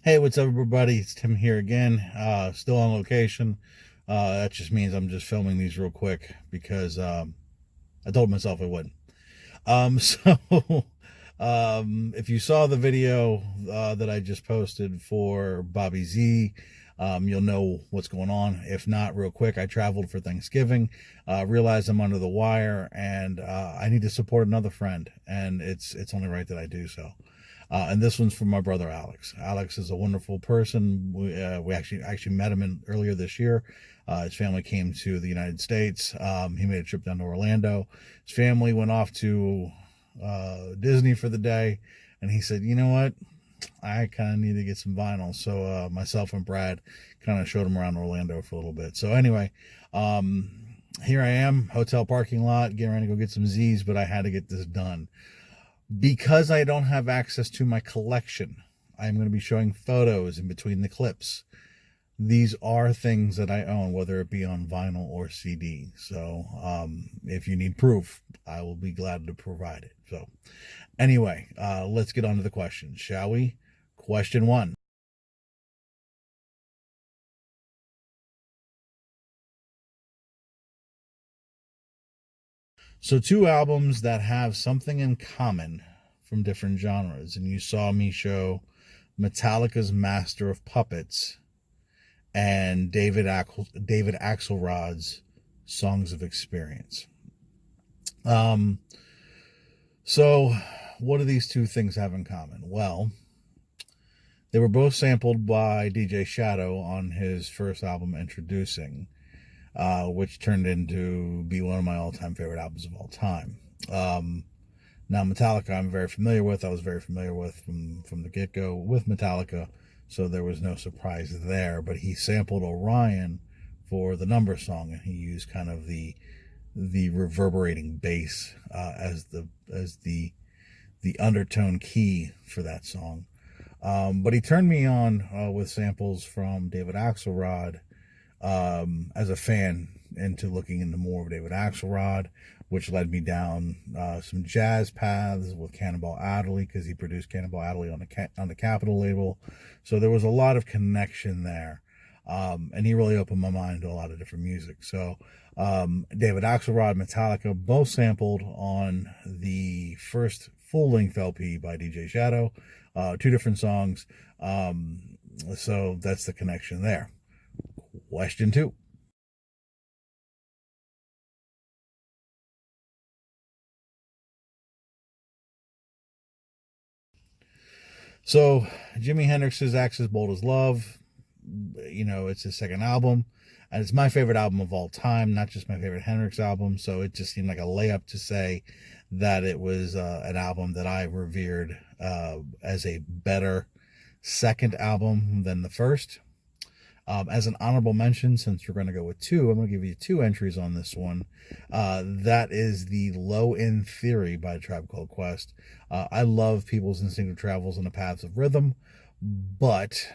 Hey, what's up, everybody? It's Tim here again. Still on location. That just means I'm just filming these real quick because I told myself I wouldn't. So, if you saw the video that I just posted for Bobby Z, you'll know what's going on. If not, real quick, I traveled for Thanksgiving, realized I'm under the wire, and I need to support another friend, and it's only right that I do so. And this one's from my brother Alex. Alex is a wonderful person. We actually met him earlier this year. His family came to the United States. He made a trip down to Orlando. His family went off to Disney for the day, and he said, "You know what? I kind of need to get some vinyl." So myself and Brad kind of showed him around Orlando for a little bit. So anyway, here I am, hotel parking lot, getting ready to go get some Z's, but I had to get this done. Because I don't have access to my collection, I'm going to be showing photos in between the clips. These are things that I own, whether it be on vinyl or CD. So if you need proof, I will be glad to provide it. So anyway, let's get on to the questions, shall we? Question one. So, two albums that have something in common from different genres. And you saw me show Metallica's Master of Puppets and David Axelrod's Songs of Experience. Um, so, what do these two things have in common? Well, they were both sampled by DJ Shadow on his first album, Introducing, which turned into be one of my all-time favorite albums of all time. Now, Metallica, I'm very familiar with. I was very familiar with from the get-go with Metallica, so there was no surprise there. But he sampled Orion for the Number song, and he used kind of the reverberating bass as the undertone key for that song. But he turned me on with samples from David Axelrod as a fan into looking into more of David Axelrod, which led me down some jazz paths with Cannonball Adderley because he produced Cannonball Adderley on the Capitol label. So there was a lot of connection there. And he really opened my mind to a lot of different music. So David Axelrod, Metallica, both sampled on the first full-length LP by DJ Shadow, two different songs. So that's the connection there. Question two. So Jimi Hendrix's Axis Bold as Love, it's his second album, and it's my favorite album of all time, not just my favorite Hendrix album. So it just seemed like a layup to say that it was an album that I revered as a better second album than the first. As an honorable mention, since we're going to go with two, I'm going to give you two entries on this one. That is the Low End Theory by Tribe Called Quest. I love People's Instinctive Travels in the Paths of Rhythm, but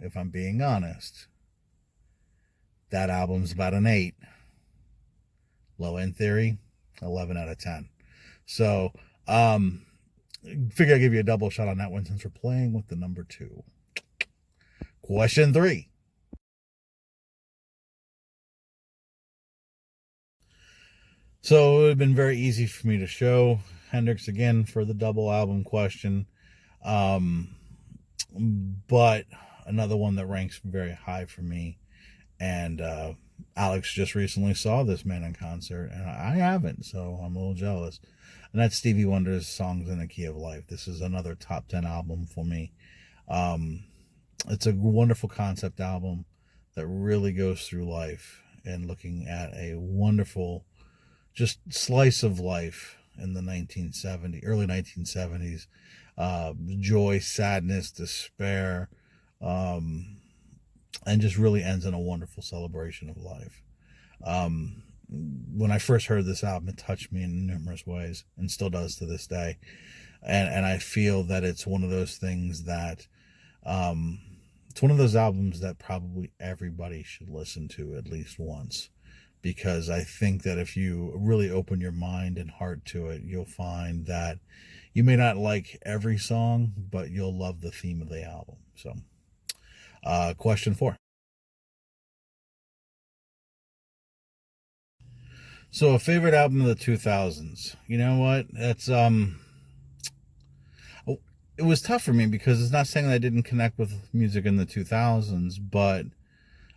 if I'm being honest, that album's about an 8. Low End Theory, 11 out of 10. So, figure I'll give you a double shot on that one since we're playing with the number two. Question three. So it would have been very easy for me to show Hendrix again for the double album question. Um, but another one that ranks very high for me. And Alex just recently saw this man in concert, and I haven't, so I'm a little jealous. And that's Stevie Wonder's Songs in the Key of Life. This is another top 10 album for me. Um, it's a wonderful concept album that really goes through life and looking at a wonderful just slice of life in the early 1970s. Joy, sadness, despair, and just really ends in a wonderful celebration of life. When I first heard this album, it touched me in numerous ways and still does to this day. And I feel that it's one of those things that it's one of those albums that probably everybody should listen to at least once because I think that if you really open your mind and heart to it, you'll find that you may not like every song, but you'll love the theme of the album. So, question 4. So, a favorite album of the 2000s. You know what? Oh, it was tough for me because it's not saying that I didn't connect with music in the 2000s, but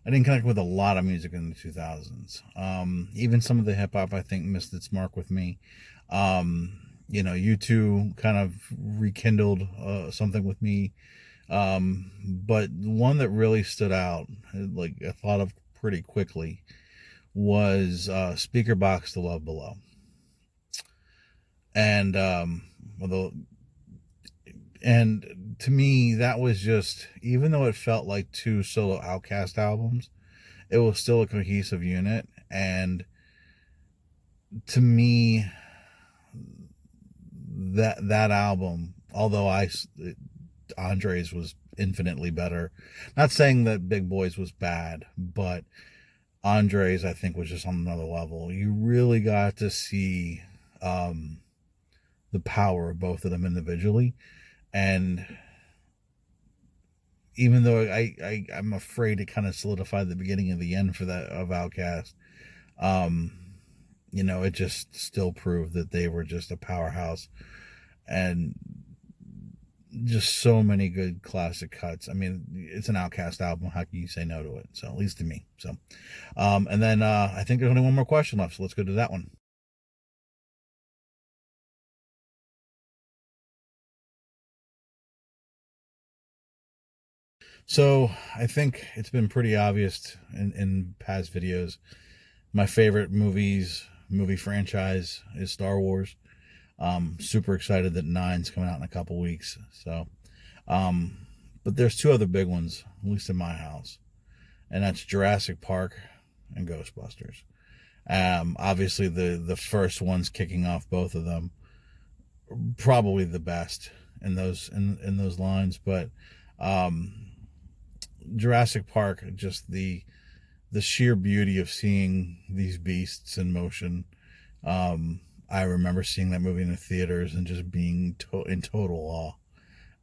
I didn't connect with a lot of music in the 2000s. Even some of the hip hop, I think, missed its mark with me. U2 kind of rekindled something with me. But one that really stood out, like I thought of pretty quickly, was Speaker Box to Love Below. And although and to me that was just, even though it felt like two solo Outcast albums, it was still a cohesive unit. And to me, that album, although Andre's was infinitely better. Not saying that Big Boys was bad, but Andre's, I think, was just on another level. You really got to see the power of both of them individually. And even though I'm afraid it kind of solidified the beginning and the end for that of Outkast, um, it just still proved that they were just a powerhouse, and just so many good classic cuts. I mean, it's an Outkast album. How can you say no to it? So, at least to me. So, and then I think there's only one more question left. So let's go to that one. So I think it's been pretty obvious in past videos. My favorite movie franchise is Star Wars. Super excited that nine's coming out in a couple weeks. So, um, but there's two other big ones, at least in my house, and that's Jurassic Park and Ghostbusters. Obviously the first one's kicking off both of them, probably the best in those lines. But um, Jurassic Park, just the sheer beauty of seeing these beasts in motion. I remember seeing that movie in the theaters and just being in total awe.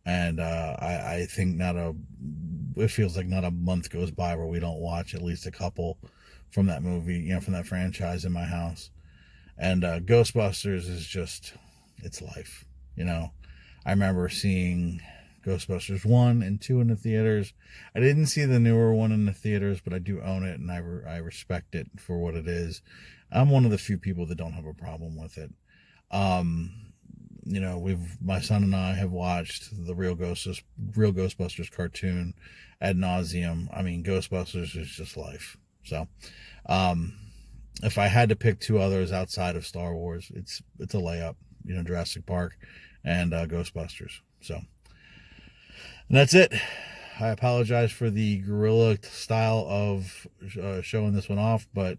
And I think it feels like not a month goes by where we don't watch at least a couple from that movie, from that franchise in my house. And Ghostbusters is just, it's life. I remember seeing Ghostbusters 1 and 2 in the theaters. I didn't see the newer one in the theaters, but I do own it, and I respect it for what it is. I'm one of the few people that don't have a problem with it. Um, my son and I have watched the Real Ghostbusters cartoon ad nauseum. I mean, Ghostbusters is just life. So, um, if I had to pick two others outside of Star Wars, it's a layup. Jurassic Park and Ghostbusters. So, and that's it. I apologize for the guerrilla style of showing this one off, but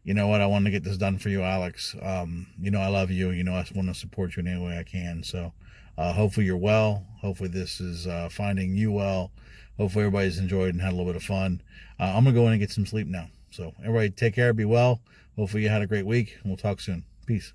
you know what? I wanted to get this done for you, Alex. I love you. I want to support you in any way I can. So hopefully you're well. Hopefully this is finding you well. Hopefully everybody's enjoyed and had a little bit of fun. I'm going to go in and get some sleep now. So everybody take care. Be well. Hopefully you had a great week, and we'll talk soon. Peace.